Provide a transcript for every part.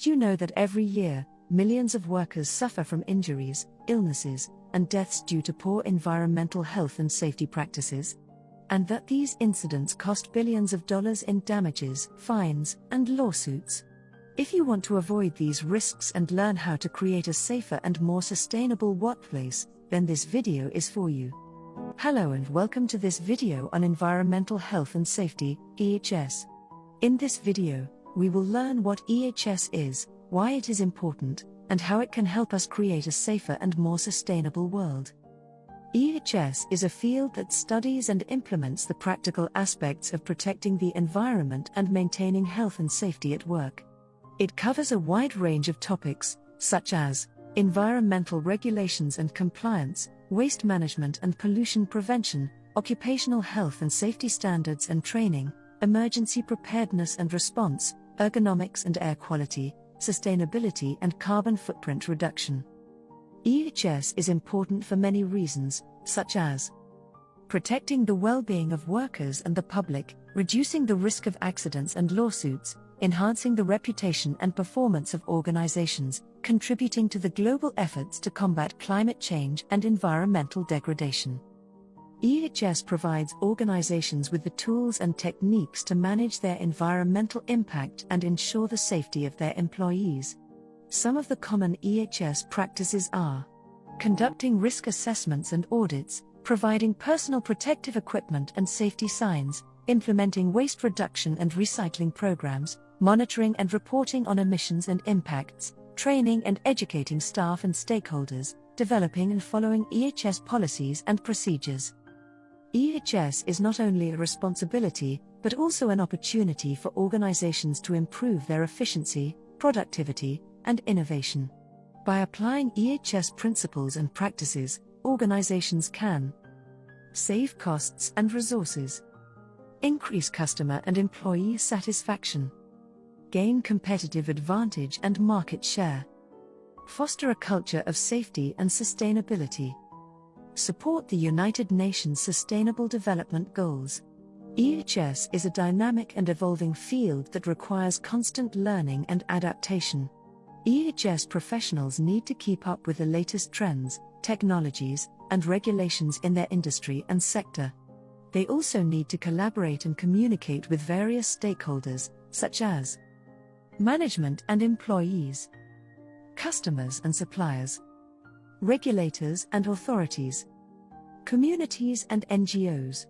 Did you know that every year, millions of workers suffer from injuries, illnesses, and deaths due to poor environmental health and safety practices? And that these incidents cost billions of dollars in damages, fines, and lawsuits? If you want to avoid these risks and learn how to create a safer and more sustainable workplace, then this video is for you. Hello and welcome to this video on environmental health and safety, EHS. In this video, we will learn what EHS is, why it is important, and how it can help us create a safer and more sustainable world. EHS is a field that studies and implements the practical aspects of protecting the environment and maintaining health and safety at work. It covers a wide range of topics, such as environmental regulations and compliance, waste management and pollution prevention, occupational health and safety standards and training, emergency preparedness and response, ergonomics and air quality, sustainability and carbon footprint reduction. EHS is important for many reasons, such as protecting the well-being of workers and the public, reducing the risk of accidents and lawsuits, enhancing the reputation and performance of organizations, contributing to the global efforts to combat climate change and environmental degradation. EHS provides organizations with the tools and techniques to manage their environmental impact and ensure the safety of their employees. Some of the common EHS practices are conducting risk assessments and audits, providing personal protective equipment and safety signs, implementing waste reduction and recycling programs, monitoring and reporting on emissions and impacts, training and educating staff and stakeholders, developing and following EHS policies and procedures. EHS is not only a responsibility, but also an opportunity for organizations to improve their efficiency, productivity, and innovation. By applying EHS principles and practices, organizations can save costs and resources, increase customer and employee satisfaction, gain competitive advantage and market share, foster a culture of safety and sustainability, support the United Nations Sustainable Development Goals. EHS is a dynamic and evolving field that requires constant learning and adaptation. EHS professionals need to keep up with the latest trends, technologies, and regulations in their industry and sector. They also need to collaborate and communicate with various stakeholders, such as management and employees, customers and suppliers, regulators and authorities, communities and NGOs,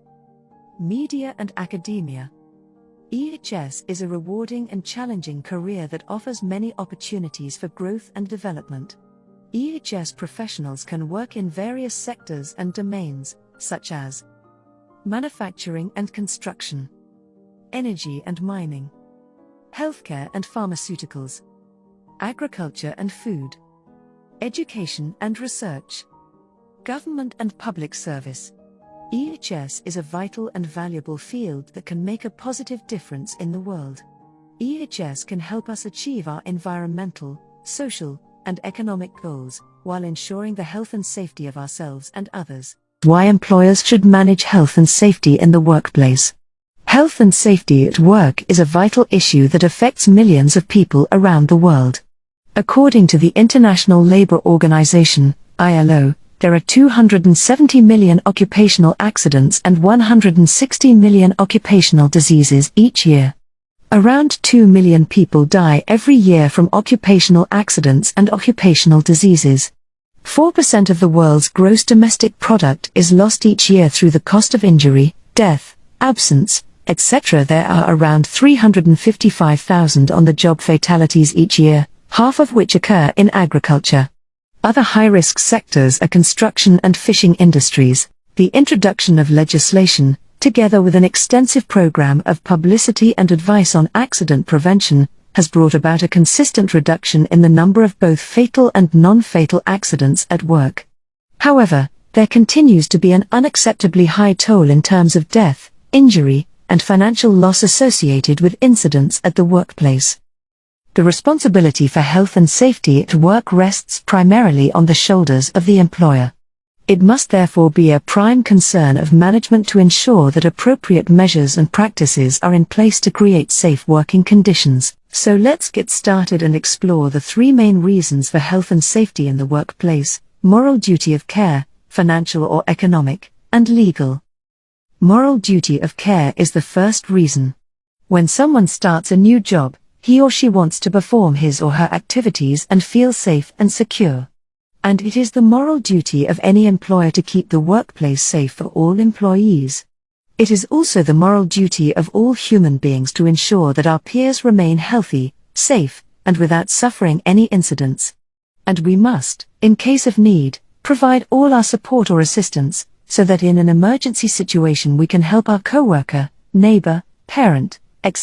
media and academia. EHS is a rewarding and challenging career that offers many opportunities for growth and development. EHS professionals can work in various sectors and domains, such as manufacturing and construction, energy and mining, healthcare and pharmaceuticals, agriculture and food, education and research, government and public service. EHS is a vital and valuable field that can make a positive difference in the world. EHS can help us achieve our environmental, social, and economic goals, while ensuring the health and safety of ourselves and others. Why employers should manage health and safety in the workplace. Health and safety at work is a vital issue that affects millions of people around the world. According to the International Labour Organization, ILO, there are 270 million occupational accidents and 160 million occupational diseases each year. Around 2 million people die every year from occupational accidents and occupational diseases. 4% of the world's gross domestic product is lost each year through the cost of injury, death, absence, etc. There are around 355,000 on-the-job fatalities each year, half of which occur in agriculture. Other high-risk sectors are construction and fishing industries. The introduction of legislation, together with an extensive program of publicity and advice on accident prevention, has brought about a consistent reduction in the number of both fatal and non-fatal accidents at work. However, there continues to be an unacceptably high toll in terms of death, injury, and financial loss associated with incidents at the workplace. The responsibility for health and safety at work rests primarily on the shoulders of the employer. It must therefore be a prime concern of management to ensure that appropriate measures and practices are in place to create safe working conditions. So let's get started and explore the three main reasons for health and safety in the workplace: moral duty of care, financial or economic, and legal. Moral duty of care is the first reason. When someone starts a new job, he or she wants to perform his or her activities and feel safe and secure. And it is the moral duty of any employer to keep the workplace safe for all employees. It is also the moral duty of all human beings to ensure that our peers remain healthy, safe, and without suffering any incidents. And we must, in case of need, provide all our support or assistance, so that in an emergency situation we can help our coworker, neighbor, parent, etc.